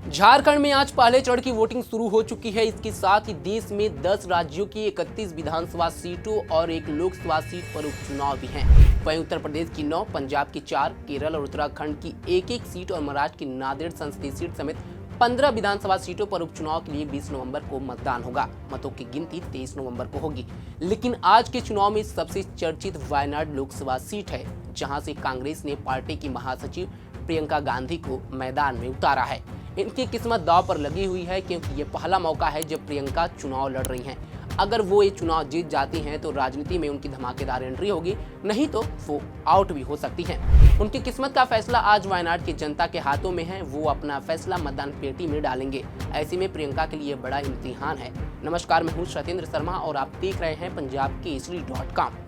झारखंड में आज पहले चरण की वोटिंग शुरू हो चुकी है। इसके साथ ही देश में 10 राज्यों की 31 विधानसभा सीटों और एक लोकसभा सीट पर उपचुनाव भी हैं। वहीं उत्तर प्रदेश की 9, पंजाब की 4, केरल और उत्तराखंड की एक सीट और महाराष्ट्र की नांदेड़ संसदीय सीट समेत 15 विधानसभा सीटों पर उपचुनाव के लिए 20 नवंबर को मतदान होगा। मतों की गिनती 23 नवंबर को होगी। लेकिन आज के चुनाव में सबसे चर्चित वायनाड लोकसभा सीट है, जहां से कांग्रेस ने पार्टी की महासचिव प्रियंका गांधी को मैदान में उतारा है। इनकी किस्मत दांव पर लगी हुई है, क्योंकि ये पहला मौका है जब प्रियंका चुनाव लड़ रही हैं। अगर वो ये चुनाव जीत जाती हैं तो राजनीति में उनकी धमाकेदार एंट्री होगी, नहीं तो वो आउट भी हो सकती हैं। उनकी किस्मत का फैसला आज वायनाड की जनता के हाथों में है। वो अपना फैसला मतदान पेटी में डालेंगे। ऐसे में प्रियंका के लिए बड़ा इम्तिहान है। नमस्कार, मैं हूँ सत्येंद्र शर्मा और आप देख रहे हैं पंजाबकेसरी.com।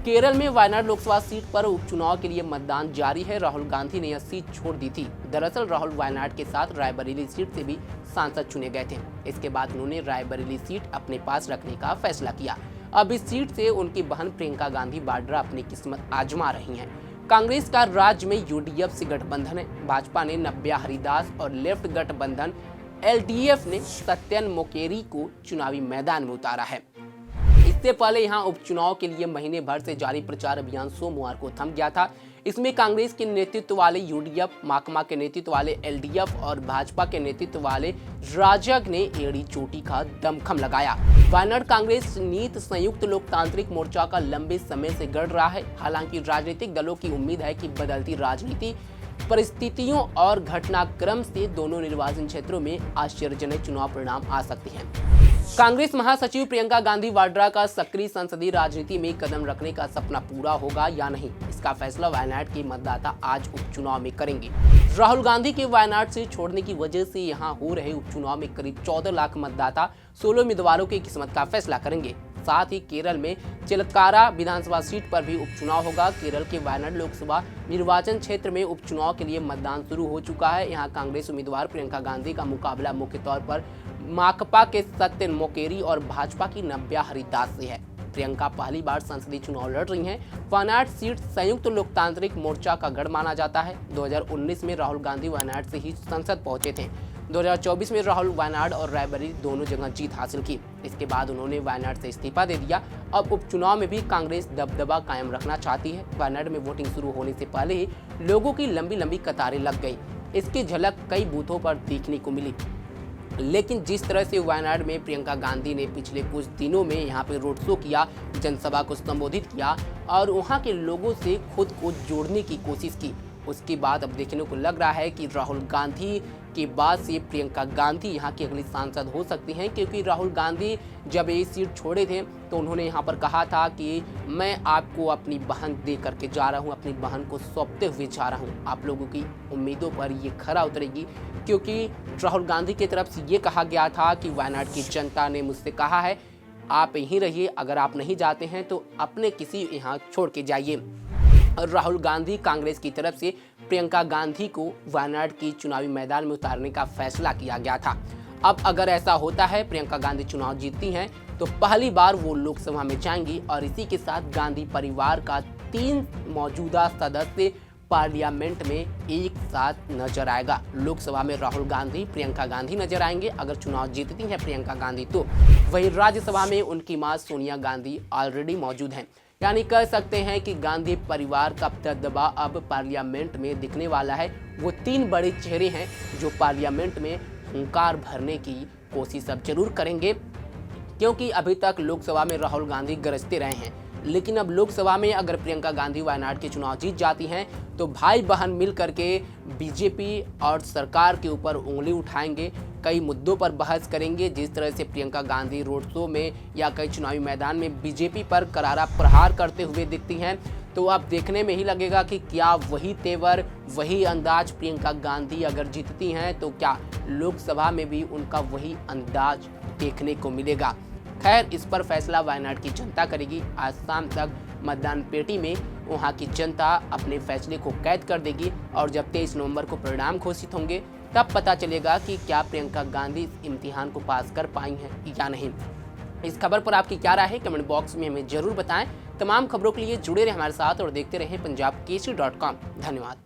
केरल में वायनाड लोकसभा सीट पर उपचुनाव के लिए मतदान जारी है। राहुल गांधी ने यह सीट छोड़ दी थी। दरअसल राहुल वायनाड के साथ रायबरेली सीट से भी सांसद चुने गए थे। इसके बाद उन्होंने रायबरेली सीट अपने पास रखने का फैसला किया। अब इस सीट से उनकी बहन प्रियंका गांधी वाड्रा अपनी किस्मत आजमा रही हैं। कांग्रेस का राज्य में यूडीएफ से गठबंधन है। भाजपा ने नव्या हरिदास और लेफ्ट गठबंधन एलडीएफ ने सत्यन मोकेरी को चुनावी मैदान में उतारा है। इससे पहले यहां उपचुनाव के लिए महीने भर से जारी प्रचार अभियान सोमवार को थम गया था। इसमें कांग्रेस के नेतृत्व वाले यूडीएफ, माकपा के नेतृत्व वाले एलडीएफ और भाजपा के नेतृत्व वाले राजग ने एड़ी चोटी का दमखम लगाया। वायनाड कांग्रेस नीत संयुक्त लोकतांत्रिक मोर्चा का लंबे समय से गढ़ रहा है। हालांकि राजनीतिक दलों की उम्मीद है कि बदलती राजनीति परिस्थितियों और घटनाक्रम से दोनों निर्वाचन क्षेत्रों में आश्चर्यजनक चुनाव परिणाम आ सकते हैं। कांग्रेस महासचिव प्रियंका गांधी वाड्रा का सक्रिय संसदीय राजनीति में कदम रखने का सपना पूरा होगा या नहीं, इसका फैसला वायनाड के मतदाता आज उपचुनाव में करेंगे। राहुल गांधी के वायनाड से छोड़ने की वजह से यहां हो रहे उपचुनाव में करीब 14 लाख मतदाता 16 उम्मीदवारों की किस्मत का फैसला करेंगे। साथ ही केरल में चिलकारा विधानसभा सीट पर भी उपचुनाव होगा। केरल के वायनाड लोकसभा निर्वाचन क्षेत्र में उपचुनाव के लिए मतदान शुरू हो चुका है। यहां कांग्रेस उम्मीदवार प्रियंका गांधी का मुकाबला मुख्य तौर पर माकपा के सत्यन मोकेरी और भाजपा की नव्या हरिदास से है। प्रियंका पहली बार संसदीय चुनाव लड़ रही हैं। वायनाड सीट संयुक्त लोकतांत्रिक मोर्चा का गढ़ माना जाता है। 2019 में राहुल गांधी वायनाड से ही संसद पहुंचे थे। 2024 में राहुल वायनाड और रायबरेली दोनों जगह जीत हासिल की। इसके बाद उन्होंने वायनाड से इस्तीफा दे दिया। अब उपचुनाव में भी कांग्रेस दबदबा कायम रखना चाहती है। वायनाड में वोटिंग शुरू होने से पहले ही लोगों की लंबी लंबी कतारें लग गई। इसकी झलक कई बूथों पर देखने को मिली। लेकिन जिस तरह से वायनाड में प्रियंका गांधी ने पिछले कुछ दिनों में यहाँ पे रोड शो किया, जनसभा को संबोधित किया और वहाँ के लोगों से खुद को जोड़ने की कोशिश की, उसके बाद अब देखने को लग रहा है कि राहुल गांधी के बाद से प्रियंका गांधी यहाँ की अगली सांसद हो सकती हैं। क्योंकि राहुल गांधी जब ये सीट छोड़े थे तो उन्होंने यहाँ पर कहा था कि मैं आपको अपनी बहन दे करके जा रहा हूँ, अपनी बहन को सौंपते हुए जा रहा हूँ। आप लोगों की उम्मीदों पर ये खरा उतरेगी, क्योंकि राहुल गांधी की तरफ से ये कहा गया था कि वायनाड की जनता ने मुझसे कहा है आप यहीं रहिए, अगर आप नहीं जाते हैं तो अपने किसी यहाँ छोड़ के जाइए। राहुल गांधी कांग्रेस की तरफ से प्रियंका गांधी को वायनाड की चुनावी मैदान में उतारने का फैसला किया गया था। अब अगर ऐसा होता है, प्रियंका गांधी चुनाव जीतती हैं, तो पहली बार वो लोकसभा में जाएंगी और इसी के साथ गांधी परिवार का 3 मौजूदा सदस्य पार्लियामेंट में एक साथ नजर आएगा। लोकसभा में राहुल गांधी, प्रियंका गांधी नजर आएंगे अगर चुनाव जीतती हैं प्रियंका गांधी तो। वहीं राज्यसभा में उनकी मां सोनिया गांधी ऑलरेडी मौजूद हैं। यानी कह सकते हैं कि गांधी परिवार का दबदबा अब पार्लियामेंट में दिखने वाला है। वो 3 बड़े चेहरे हैं जो पार्लियामेंट में हुंकार भरने की कोशिश अब जरूर करेंगे, क्योंकि अभी तक लोकसभा में राहुल गांधी गरजते रहे हैं। लेकिन अब लोकसभा में अगर प्रियंका गांधी वायनाड के चुनाव जीत जाती हैं तो भाई बहन मिल करके बीजेपी और सरकार के ऊपर उंगली उठाएंगे, कई मुद्दों पर बहस करेंगे। जिस तरह से प्रियंका गांधी रोड शो में या कई चुनावी मैदान में बीजेपी पर करारा प्रहार करते हुए दिखती हैं, तो अब देखने में ही लगेगा कि क्या वही तेवर, वही अंदाज प्रियंका गांधी अगर जीतती हैं तो क्या लोकसभा में भी उनका वही अंदाज देखने को मिलेगा। खैर, इस पर फैसला वायनाड की जनता करेगी। आज शाम तक मतदान पेटी में वहां की जनता अपने फैसले को कैद कर देगी और जब 23 नवंबर को परिणाम घोषित होंगे तब पता चलेगा कि क्या प्रियंका गांधी इस इम्तिहान को पास कर पाई हैं या नहीं। इस खबर पर आपकी क्या राय है, कमेंट बॉक्स में हमें जरूर बताएं। तमाम खबरों के लिए जुड़े रहे हमारे साथ और देखते रहें पंजाबकेसरी.com। धन्यवाद।